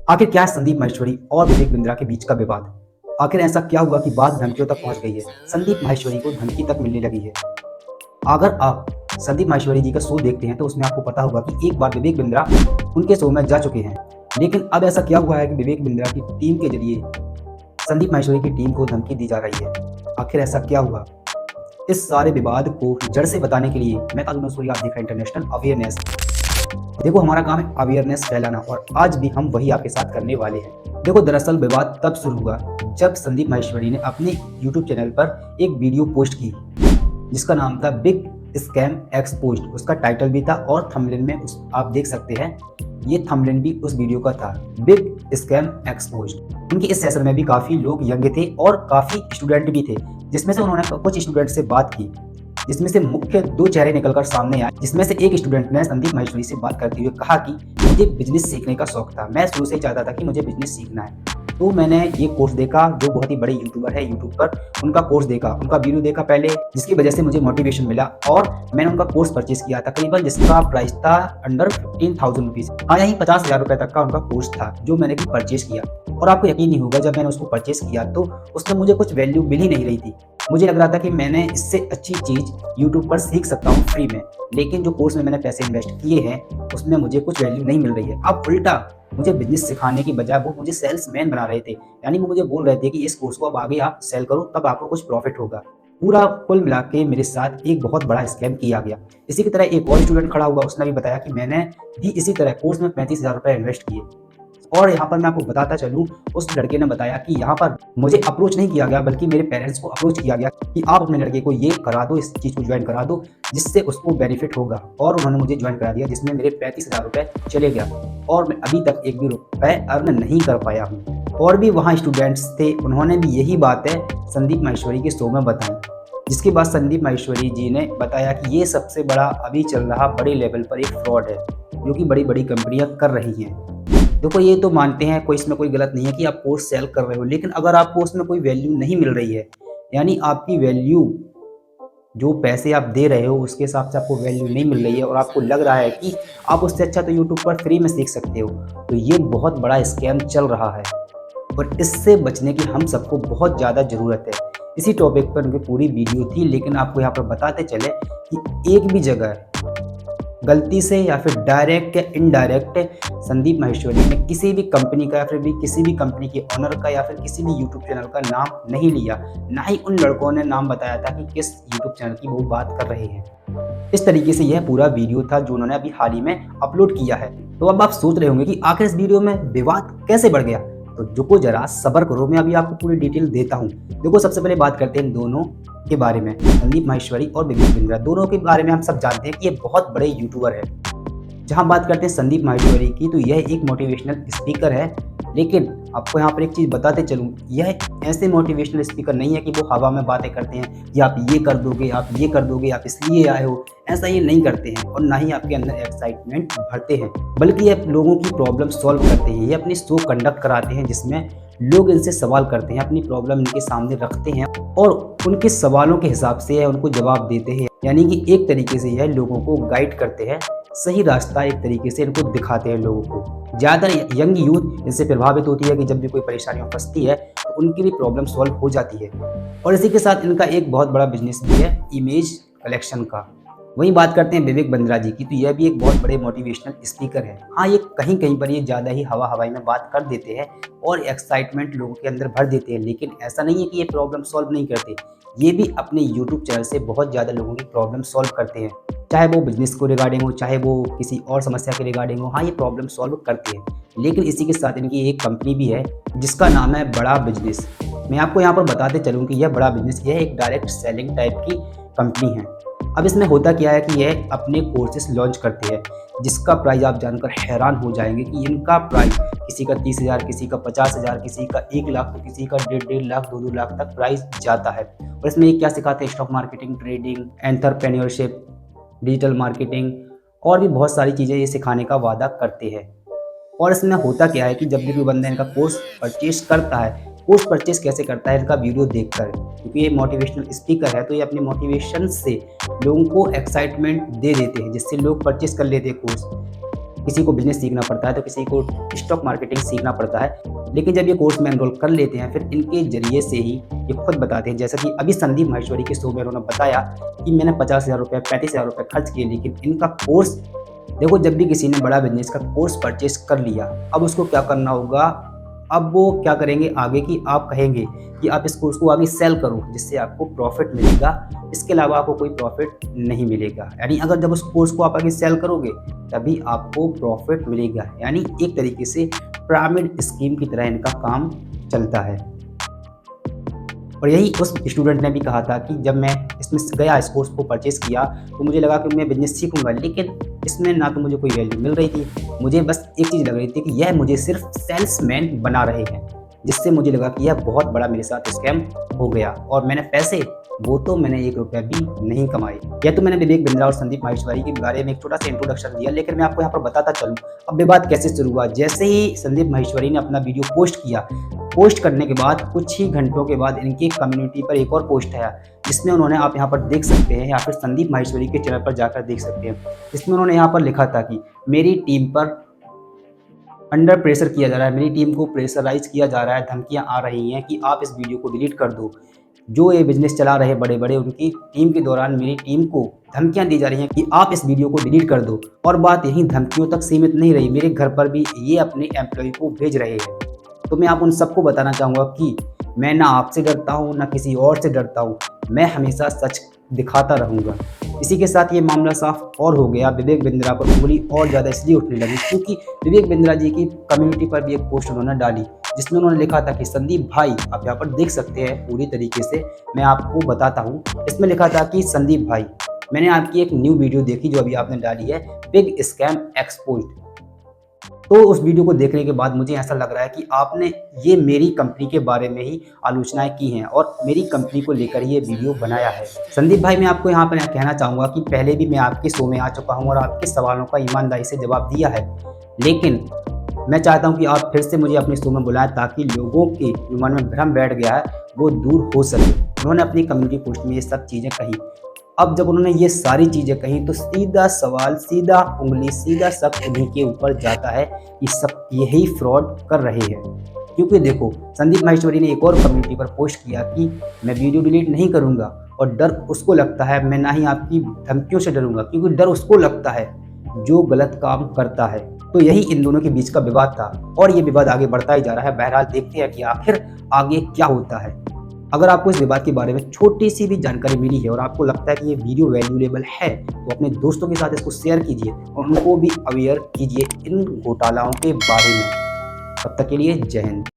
आखिर क्या है संदीप माहेश्वरी और विवेक बिंद्रा के बीच का विवाद? आखिर ऐसा क्या हुआ कि बात धमकियों तक पहुंच गई है? संदीप माहेश्वरी को धमकी तक मिलने लगी है। अगर आप संदीप माहेश्वरी जी का शो देखते हैं तो उसमें आपको पता होगा कि एक बार विवेक बिंद्रा उनके शो में जा चुके हैं। लेकिन अब ऐसा क्या हुआ है कि विवेक बिंद्रा की टीम के जरिए संदीप माहेश्वरी की टीम को धमकी दी जा रही है। आखिर ऐसा क्या हुआ? इस सारे विवाद को जड़ से बताने के लिए मैं काजू मंसूरी, आप देख रहे हैं इंटरनेशनल अवेयरनेस। देखो, हमारा काम है अवेयरनेस फैलाना और आज भी हम वही आपके साथ करने वाले हैं। देखो, दरअसल विवाद तब शुरू हुआ जब संदीप माहेश्वरी ने अपने YouTube चैनल पर एक वीडियो पोस्ट की जिसका नाम था बिग स्कैम एक्सपोज्ड। उसका टाइटल भी था और थंबनेल में आप देख सकते हैं, ये थंबनेल भी उस वीडियो का था, बिग स्कैम एक्सपोज्ड। उनके इस सेशन में भी काफ़ी लोग यंग थे और काफ़ी स्टूडेंट भी थे, जिसमें से उन्होंने कुछ स्टूडेंट से बात की, जिसमें से मुख्य दो चेहरे निकलकर सामने आए। जिसमें से एक स्टूडेंट ने संदीप माहेश्वरी से बात करते हुए कहा कि मुझे बिजनेस सीखने का शौक था, मैं शुरू से ही चाहता था कि मुझे बिजनेस सीखना है। तो मैंने ये कोर्स देखा, जो बहुत ही बड़े यूट्यूबर है यूट्यूब पर, उनका कोर्स देखा, उनका वीडियो देखा पहले, जिसकी वजह से मुझे मोटिवेशन मिला और मैंने उनका कोर्स परचेज किया तकरीबन, जिसका प्राइस था अंडर 15,000 रुपीज़। हाँ, यही 50,000 रुपये तक का उनका कोर्स था जो मैंने भी परचेज किया। और आपको यकीन नहीं होगा, जब मैंने उसको परचेज किया तो उसमें मुझे कुछ वैल्यू मिल ही नहीं रही थी। मुझे लग रहा था कि मैंने इससे अच्छी चीज़ यूट्यूब पर सीख सकता हूँ फ्री में, लेकिन जो कोर्स में मैंने पैसे इन्वेस्ट किए हैं उसमें मुझे कुछ वैल्यू नहीं मिल रही है। अब उल्टा मुझे बिजनेस सिखाने की बजाय वो मुझे सेल्समैन बना रहे थे, यानी वो मुझे बोल रहे थे कि इस कोर्स को अब आगे आप सेल करो, तब आपको कुछ प्रॉफिट होगा। पूरा कुल मिला के मेरे साथ एक बहुत बड़ा स्कैम किया गया। इसी की तरह एक और स्टूडेंट खड़ा हुआ, उसने भी बताया कि मैंने भी इसी तरह कोर्स में 35,000 रुपये इन्वेस्ट किए। और यहाँ पर मैं आपको बताता चलूँ, उस लड़के ने बताया कि यहाँ पर मुझे अप्रोच नहीं किया गया, बल्कि मेरे पेरेंट्स को अप्रोच किया गया कि आप अपने लड़के को ये करा दो, इस चीज़ को ज्वाइन करा दो, जिससे उसको बेनिफिट होगा। और उन्होंने मुझे ज्वाइन करा दिया, जिसमें मेरे 35,000 रुपये चले गया और मैं अभी तक एक भी रुपये अर्न नहीं कर पाया हूँ। और भी वहाँ स्टूडेंट्स थे, उन्होंने भी यही बातें संदीप माहेश्वरी के शो में बताई, जिसके बाद संदीप माहेश्वरी जी ने बताया कि ये सबसे बड़ा अभी चल रहा बड़े लेवल पर एक फ्रॉड है जो कि बड़ी बड़ी कंपनियां कर रही हैं। देखो, ये तो मानते हैं, कोई इसमें कोई गलत नहीं है कि आप कोर्स सेल कर रहे हो, लेकिन अगर आपको उसमें कोई वैल्यू नहीं मिल रही है, यानी आपकी वैल्यू जो पैसे आप दे रहे हो उसके हिसाब से आपको वैल्यू नहीं मिल रही है और आपको लग रहा है कि आप उससे अच्छा तो यूट्यूब पर फ्री में सीख सकते हो, तो ये बहुत बड़ा स्कैम चल रहा है और इससे बचने की हम सबको बहुत ज़्यादा ज़रूरत है। इसी टॉपिक पर उनकी पूरी वीडियो थी, लेकिन आपको यहाँ पर बताते चले कि एक भी जगह गलती से या फिर डायरेक्ट या इनडायरेक्ट संदीप माहेश्वरी ने किसी भी कंपनी का या फिर भी किसी भी कंपनी के ओनर का या फिर किसी भी यूट्यूब चैनल का नाम नहीं लिया, ना ही उन लड़कों ने नाम बताया था कि किस यूट्यूब चैनल की वो बात कर रहे हैं। इस तरीके से यह पूरा वीडियो था जो उन्होंने अभी हाल ही में अपलोड किया है। तो अब आप सोच रहे होंगे कि आखिर इस वीडियो में विवाद कैसे बढ़ गया, तो रुको जरा, सब्र करो, मैं अभी आपको पूरी डिटेल देता हूँ। देखो, सबसे पहले बात करते हैं दोनों के बारे में, संदीप माहेश्वरी और विवेक बिंद्रा, दोनों के बारे में हम सब जानते हैं कि ये बहुत बड़े यूट्यूबर है। जहां बात करते हैं संदीप माहेश्वरी की, तो यह एक मोटिवेशनल स्पीकर है, लेकिन आपको यहाँ पर एक चीज़ बताते चलूँ, यह ऐसे मोटिवेशनल स्पीकर नहीं है कि वो हवा में बातें करते हैं कि आप ये कर दोगे, आप ये कर दोगे, आप इसलिए आए हो, ऐसा ये नहीं करते हैं और ना ही आपके अंदर एक्साइटमेंट भरते हैं, बल्कि ये लोगों की प्रॉब्लम सॉल्व करते हैं। ये अपनी शो कंडक्ट कराते हैं जिसमें लोग इनसे सवाल करते हैं, अपनी प्रॉब्लम इनके सामने रखते हैं और उनके सवालों के हिसाब से उनको जवाब देते हैं, यानी कि एक तरीके से यह लोगों को गाइड करते हैं, सही रास्ता एक तरीके से इनको दिखाते हैं लोगों को। ज़्यादा यंग यूथ इनसे प्रभावित होती है कि जब भी कोई परेशानी में फंसती है तो उनकी भी प्रॉब्लम सॉल्व हो जाती है। और इसी के साथ इनका एक बहुत बड़ा बिजनेस भी है इमेज कलेक्शन का। वहीं बात करते हैं विवेक बिंद्रा जी की, तो यह भी एक बहुत बड़े मोटिवेशनल स्पीकर है। हाँ, ये कहीं कहीं पर ये ज़्यादा ही हवाई में बात कर देते हैं और एक्साइटमेंट लोगों के अंदर भर देते हैं, लेकिन ऐसा नहीं है कि ये प्रॉब्लम सॉल्व नहीं करते। ये भी अपने यूट्यूब चैनल से बहुत ज़्यादा लोगों की प्रॉब्लम सॉल्व करते हैं, चाहे वो बिजनेस को रिगार्डिंग हो, चाहे वो किसी और समस्या के रिगार्डिंग हो। हाँ, ये प्रॉब्लम सॉल्व करते हैं, लेकिन इसी के साथ इनकी एक कंपनी भी है जिसका नाम है बड़ा बिजनेस। मैं आपको यहाँ पर बताते चलूँ कि यह बड़ा बिजनेस, यह एक डायरेक्ट सेलिंग टाइप की कंपनी है। अब इसमें होता क्या है कि यह अपने कोर्सेस लॉन्च करते हैं, जिसका प्राइस आप जानकर हैरान हो जाएंगे कि इनका प्राइस किसी का 30,000, किसी का 50,000, किसी का 1 लाख, तो किसी का 1.5 लाख, 2 लाख तक प्राइस जाता है। और इसमें क्या सिखाते हैं? Stock marketing, trading, entrepreneurship, digital marketing और भी बहुत सारी चीज़ें ये सिखाने का वादा करते हैं। और इसमें होता क्या है कि जब भी कोई बंदा इनका कोर्स परचेज करता है, कोर्स परचेज कैसे करता है? इनका वीडियो देखकर, क्योंकि ये मोटिवेशनल स्पीकर है तो ये अपने मोटिवेशन से लोगों को एक्साइटमेंट दे देते हैं, जिससे लोग परचेज कर लेते हैं कोर्स। किसी को बिजनेस सीखना पड़ता है तो किसी को स्टॉक मार्केटिंग सीखना पड़ता है। लेकिन जब ये कोर्स में एनरोल कर लेते हैं, फिर इनके जरिए से ही ये खुद बताते हैं, जैसा कि अभी संदीप माहेश्वरी के शो में उन्होंने बताया कि मैंने 50,000 रुपये 35,000 रुपये खर्च किए, लेकिन इनका कोर्स देखो, जब भी किसी ने बड़ा बिजनेस का कोर्स परचेस कर लिया, अब उसको क्या करना होगा, अब वो क्या करेंगे आगे की आप कहेंगे कि आप इस कोर्स को आगे सेल करो जिससे आपको प्रॉफिट मिलेगा, इसके अलावा आपको कोई प्रॉफिट नहीं मिलेगा। यानी अगर जब उस कोर्स को आप आगे सेल करोगे तभी आपको प्रॉफिट मिलेगा। यानी एक तरीके से पिरामिड स्कीम की तरह इनका काम चलता है। और यही उस स्टूडेंट ने भी कहा था कि जब मैं इसमें गया, इस कोर्स को परचेज़ किया, तो मुझे लगा कि मैं बिजनेस सीखूंगा, लेकिन इसमें ना तो मुझे कोई वैल्यू मिल रही थी, मुझे बस एक चीज़ लग रही थी कि यह मुझे सिर्फ सेल्समैन बना रहे हैं, जिससे मुझे लगा कि यह बहुत बड़ा मेरे साथ स्कैम हो गया। और मैंने पैसे, वो तो मैंने 1 रुपया भी नहीं कमाए। यह तो मैंने विवेक बिंद्रा और संदीप माहेश्वरी के बारे में एक छोटा सा इंट्रोडक्शन दिया, लेकिन मैं आपको यहाँ पर बताता चलूँ अब विवाद कैसे शुरू हुआ। जैसे ही संदीप माहेश्वरी ने अपना वीडियो पोस्ट किया, पोस्ट करने के बाद कुछ ही घंटों के बाद इनकी कम्युनिटी पर एक और पोस्ट आया, जिसमें उन्होंने, आप यहाँ पर देख सकते हैं या फिर संदीप माहेश्वरी के चैनल पर जाकर देख सकते हैं, जिसमें उन्होंने यहाँ पर लिखा था कि मेरी टीम पर अंडर प्रेशर किया जा रहा है, मेरी टीम को प्रेशराइज किया जा रहा है, धमकियां आ रही हैं कि आप इस वीडियो को डिलीट कर दो। जो ये बिजनेस चला रहे बड़े बड़े, उनकी टीम के दौरान मेरी टीम को धमकियां दी जा रही हैं कि आप इस वीडियो को डिलीट कर दो। और बात यही धमकियों तक सीमित नहीं रही, मेरे घर पर भी ये अपने एम्प्लॉय को भेज रहे हैं। तो मैं आप उन सबको बताना चाहूँगा कि मैं ना आपसे डरता हूँ ना किसी और से डरता हूँ, मैं हमेशा सच दिखाता रहूँगा। इसी के साथ ये मामला साफ और हो गया। विवेक बिंद्रा पर उंगली और ज़्यादा इसलिए उठने लगी क्योंकि विवेक बिंद्रा जी की कम्युनिटी पर भी एक पोस्ट उन्होंने डाली, जिसमें उन्होंने लिखा था कि संदीप भाई, आप यहाँ पर देख सकते हैं पूरी तरीके से, मैं आपको बताता हूँ। इसमें लिखा था कि संदीप भाई, मैंने आपकी एक न्यू वीडियो देखी जो अभी आपने डाली है, बिग स्कैम एक्सपोज्ड। तो उस वीडियो को देखने के बाद मुझे ऐसा लग रहा है कि आपने ये मेरी कंपनी के बारे में ही आलोचनाएं की हैं और मेरी कंपनी को लेकर ये वीडियो बनाया है। संदीप भाई, मैं आपको यहाँ पर कहना चाहूँगा कि पहले भी मैं आपके शो में आ चुका हूँ और आपके सवालों का ईमानदारी से जवाब दिया है, लेकिन मैं चाहता हूँ कि आप फिर से मुझे अपने शो में बुलाएं ताकि लोगों के जो मन में भ्रम बैठ गया है वो दूर हो सके। उन्होंने अपनी कम्युनिटी पोस्ट में ये सब चीज़ें कही। अब जब उन्होंने ये सारी चीज़ें कही तो सीधा सवाल, सीधा उंगली, सीधा शक उन्हीं के ऊपर जाता है कि सब यही फ्रॉड कर रहे हैं। क्योंकि देखो, संदीप माहेश्वरी ने एक और कम्युनिटी पर पोस्ट किया कि मैं वीडियो डिलीट नहीं करूंगा, और डर उसको लगता है, मैं ना ही आपकी धमकियों से डरूंगा, क्योंकि डर उसको लगता है जो गलत काम करता है। तो यही इन दोनों के बीच का विवाद था और ये विवाद आगे बढ़ता ही जा रहा है। बहरहाल देखते हैं कि आखिर आगे क्या होता है। अगर आपको इस विवाद के बारे में छोटी सी भी जानकारी मिली है और आपको लगता है कि ये वीडियो वैल्यूएबल है, तो अपने दोस्तों के साथ इसको शेयर कीजिए और उनको भी अवेयर कीजिए इन घोटालाओं के बारे में। तब तक के लिए जय हिंद।